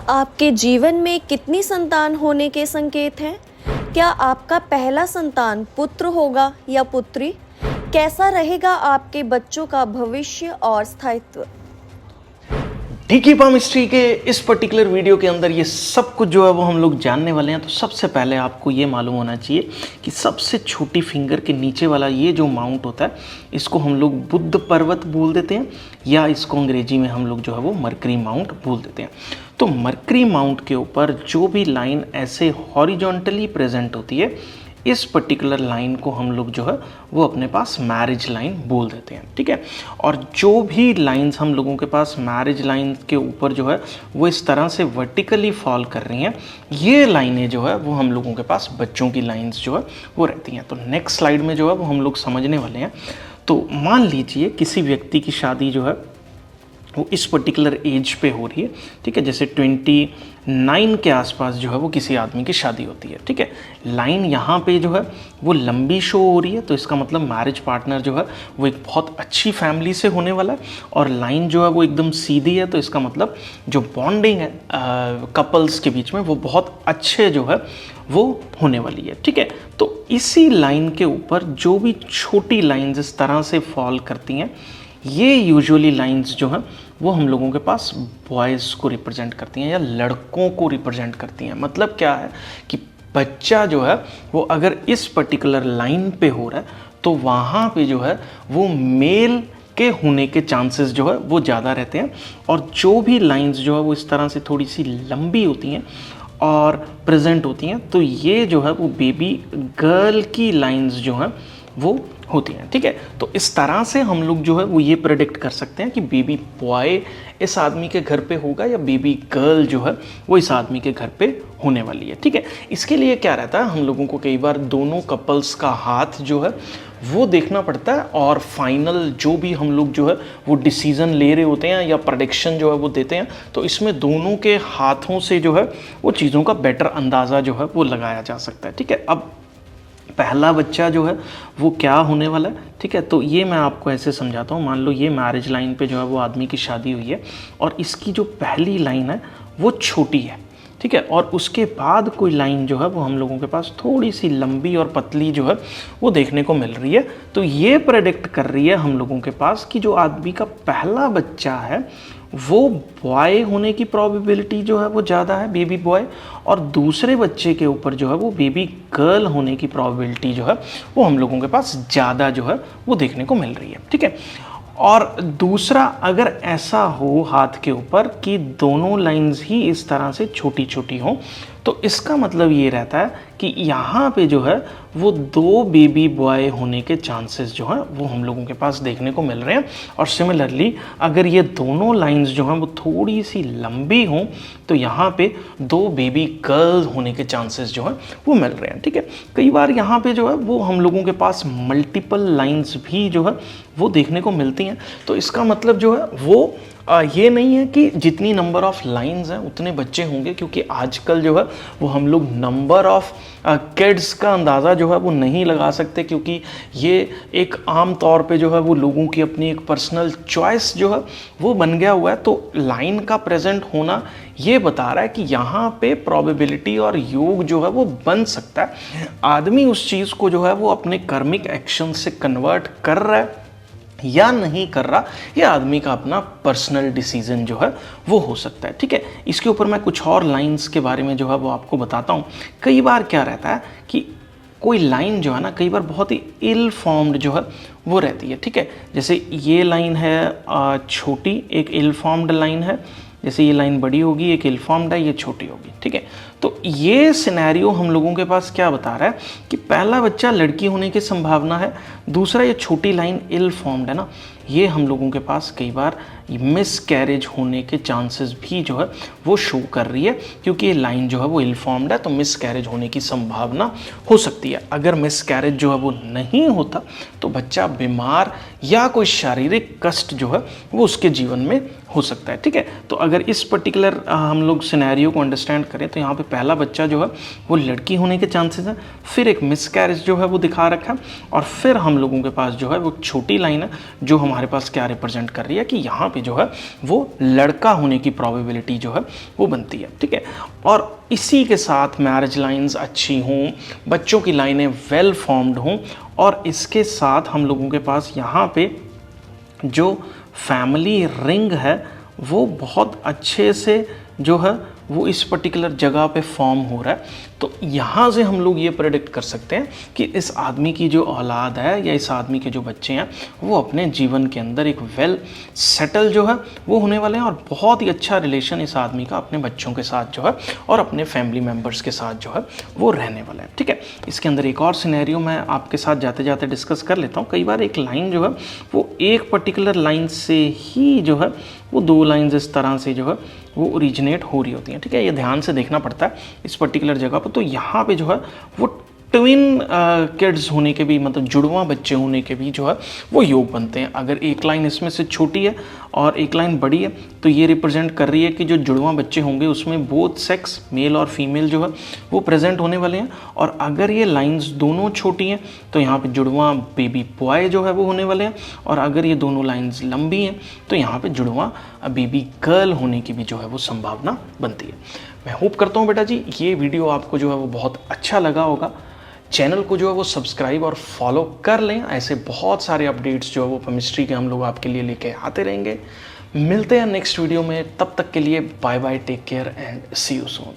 आपके जीवन में कितनी संतान होने के संकेत हैं? क्या आपका पहला संतान पुत्र होगा या पुत्री? कैसा रहेगा आपके बच्चों का भविष्य और स्थायित्व? डीके पामिस्ट्री के इस पर्टिकुलर वीडियो के अंदर ये सब कुछ जो है वो हम लोग जानने वाले हैं। तो सबसे पहले आपको ये मालूम होना चाहिए कि सबसे छोटी फिंगर के नीचे वाला ये जो माउंट होता है इसको हम लोग बुध पर्वत बोल देते हैं, या इसको अंग्रेजी में हम लोग जो है वो मरकरी माउंट बोल देते हैं। तो मरकरी माउंट के ऊपर जो भी लाइन ऐसे हॉरिजॉन्टली प्रेजेंट होती है, इस पर्टिकुलर लाइन को हम लोग जो है वो अपने पास मैरिज लाइन बोल देते हैं, ठीक है। और जो भी लाइंस हम लोगों के पास मैरिज लाइन के ऊपर जो है वो इस तरह से वर्टिकली फॉल कर रही हैं, ये लाइनें जो है वो हम लोगों के पास बच्चों की लाइंस जो है वो रहती हैं। तो नेक्स्ट स्लाइड में जो है वो हम लोग समझने वाले हैं। तो मान लीजिए किसी व्यक्ति की शादी जो है वो इस पर्टिकुलर एज पे हो रही है, ठीक है। जैसे 29 के आसपास जो है वो किसी आदमी की शादी होती है, ठीक है। लाइन यहाँ पे जो है वो लंबी शो हो रही है, तो इसका मतलब मैरिज पार्टनर जो है वो एक बहुत अच्छी फैमिली से होने वाला है। और लाइन जो है वो एकदम सीधी है, तो इसका मतलब जो बॉन्डिंग है कपल्स के बीच में वो बहुत अच्छे जो है वो होने वाली है, ठीक है। तो इसी लाइन के ऊपर जो भी छोटी लाइन्स इस तरह से फॉल करती हैं, ये यूजुअली लाइंस जो हैं वो हम लोगों के पास बॉयज़ को रिप्रेजेंट करती हैं या लड़कों को रिप्रेजेंट करती हैं। मतलब क्या है कि बच्चा जो है वो अगर इस पर्टिकुलर लाइन पे हो रहा है तो वहाँ पे जो है वो मेल के होने के चांसेस जो है वो ज़्यादा रहते हैं। और जो भी लाइंस जो है वो इस तरह से थोड़ी सी लंबी होती हैं और प्रेजेंट होती हैं, तो ये जो है वो बेबी गर्ल की लाइंस जो हैं वो होती हैं, ठीक है। तो इस तरह से हम लोग जो है वो ये प्रेडिक्ट कर सकते हैं कि बेबी बॉय इस आदमी के घर पे होगा या बेबी गर्ल जो है वो इस आदमी के घर पे होने वाली है, ठीक है। इसके लिए क्या रहता है, हम लोगों को कई बार दोनों कपल्स का हाथ जो है वो देखना पड़ता है, और फाइनल जो भी हम लोग जो है वो डिसीज़न ले रहे होते हैं या प्रेडिक्शन जो है वो देते हैं, तो इसमें दोनों के हाथों से जो है वो चीज़ों का बेटर अंदाज़ा जो है वो लगाया जा सकता है, ठीक है। अब पहला बच्चा जो है वो क्या होने वाला है, ठीक है। तो ये मैं आपको ऐसे समझाता हूँ। मान लो ये मैरिज लाइन पे जो है वो आदमी की शादी हुई है और इसकी जो पहली लाइन है वो छोटी है, ठीक है। और उसके बाद कोई लाइन जो है वो हम लोगों के पास थोड़ी सी लंबी और पतली जो है वो देखने को मिल रही है। तो ये प्रेडिक्ट कर रही है हम लोगों के पास कि जो आदमी का पहला बच्चा है वो बॉय होने की प्रोबेबिलिटी जो है वो ज़्यादा है, बेबी बॉय, और दूसरे बच्चे के ऊपर जो है वो बेबी गर्ल होने की प्रोबेबिलिटी जो है वो हम लोगों के पास ज़्यादा जो है वो देखने को मिल रही है, ठीक है। और दूसरा, अगर ऐसा हो हाथ के ऊपर कि दोनों लाइंस ही इस तरह से छोटी छोटी हों, तो इसका मतलब ये रहता है कि यहाँ पे जो है वो दो बेबी बॉय होने के चांसेस जो हैं वो हम लोगों के पास देखने को मिल रहे हैं। और सिमिलरली अगर ये दोनों लाइंस जो हैं वो थोड़ी सी लंबी हों, तो यहाँ पे दो बेबी गर्ल्स होने के चांसेस जो हैं वो मिल रहे हैं, ठीक है। कई बार यहाँ पे जो है वो हम लोगों के पास मल्टीपल लाइंस भी जो है वो देखने को मिलती हैं। तो इसका मतलब जो है वो ये नहीं है कि जितनी नंबर ऑफ लाइंस हैं उतने बच्चे होंगे, क्योंकि आजकल जो है वो हम लोग नंबर ऑफ किड्स का अंदाज़ा जो है वो नहीं लगा सकते, क्योंकि ये एक आम तौर पे जो है वो लोगों की अपनी एक पर्सनल चॉइस जो है वो बन गया हुआ है। तो लाइन का प्रेजेंट होना ये बता रहा है कि यहाँ पे प्रोबेबिलिटी और योग जो है वो बन सकता है। आदमी उस चीज़ को जो है वो अपने कर्मिक एक्शन से कन्वर्ट कर रहा है या नहीं कर रहा, ये आदमी का अपना पर्सनल डिसीजन जो है वो हो सकता है, ठीक है। इसके ऊपर मैं कुछ और लाइंस के बारे में जो है वो आपको बताता हूँ। कई बार क्या रहता है कि कोई लाइन जो है ना कई बार बहुत ही इल फॉर्म्ड जो है वो रहती है, ठीक है। जैसे ये लाइन है छोटी, एक इल फॉर्म्ड लाइन है। जैसे ये लाइन बड़ी होगी, एक इल फॉर्म्ड है, ये छोटी होगी, ठीक है। तो ये सिनेरियो हम लोगों के पास क्या बता रहा है कि पहला बच्चा लड़की होने की संभावना है, दूसरा ये छोटी लाइन इल फॉर्म्ड है ना, ये हम लोगों के पास कई बार मिस कैरेज होने के चांसेस भी जो है वो शो कर रही है, क्योंकि ये लाइन जो है वो इल फॉर्म्ड है, तो मिस कैरेज होने की संभावना हो सकती है। अगर मिस कैरेज जो है वो नहीं होता तो बच्चा बीमार या कोई शारीरिक कष्ट जो है वो उसके जीवन में हो सकता है, ठीक है। तो अगर इस पर्टिकुलर हम लोग सिनेरियो को अंडरस्टैंड करें तो यहाँ पे पहला बच्चा जो है वो लड़की होने के चांसेस है, फिर एक मिसकैरेज जो है वो दिखा रखा है, और फिर हम लोगों के पास जो है वो छोटी लाइन है जो हमारे पास क्या रिप्रेजेंट कर रही है कि यहाँ पे जो है वो लड़का होने की प्रोबेबिलिटी जो है वो बनती है, ठीक है। और इसी के साथ मैरिज लाइंस अच्छी हों, बच्चों की लाइनें वेल फॉर्म्ड हों, और इसके साथ हम लोगों के पास यहाँ पे जो फैमिली रिंग है वो बहुत अच्छे से जो है वो इस पर्टिकुलर जगह पे फॉर्म हो रहा है। तो यहाँ से हम लोग ये प्रेडिक्ट कर सकते हैं कि इस आदमी की जो औलाद है या इस आदमी के जो बच्चे हैं वो अपने जीवन के अंदर एक वेल सेटल जो है वो होने वाले हैं, और बहुत ही अच्छा रिलेशन इस आदमी का अपने बच्चों के साथ जो है और अपने फैमिली मेम्बर्स के साथ जो है वो रहने वाला है, ठीक है। इसके अंदर एक और सिनेरियो मैं आपके साथ जाते जाते डिस्कस कर लेता हूँ। कई बार एक लाइन जो है वो एक पर्टिकुलर लाइन से ही जो है वो दो लाइन्स इस तरह से जो है वो ओरिजिनेट हो रही होती हैं, ठीक है। ये ध्यान से देखना पड़ता है इस पर्टिकुलर जगह पर। तो यहाँ पे जो है वो ट्विन किड्स होने के भी, मतलब जुड़वा बच्चे होने के भी जो है वो योग बनते हैं। अगर एक लाइन इसमें से छोटी है और एक लाइन बड़ी है तो ये रिप्रेजेंट कर रही है कि जो जुड़वा बच्चे होंगे उसमें बोथ सेक्स मेल और फीमेल जो है वो प्रेजेंट होने वाले हैं। और अगर ये लाइंस दोनों छोटी हैं तो यहाँ पे जुड़वा बेबी बॉय जो है वो होने वाले हैं, और अगर ये दोनों लाइंस लंबी हैं तो यहाँ पे जुड़वा बेबी गर्ल होने की भी जो है वो संभावना बनती है। मैं होप करता हूँ बेटा जी ये वीडियो आपको जो है वो बहुत अच्छा लगा होगा। चैनल को जो है वो सब्सक्राइब और फॉलो कर लें, ऐसे बहुत सारे अपडेट्स जो है वो केमिस्ट्री के हम लोग आपके लिए लेके आते रहेंगे। मिलते हैं नेक्स्ट वीडियो में, तब तक के लिए bye bye, take care and see you soon.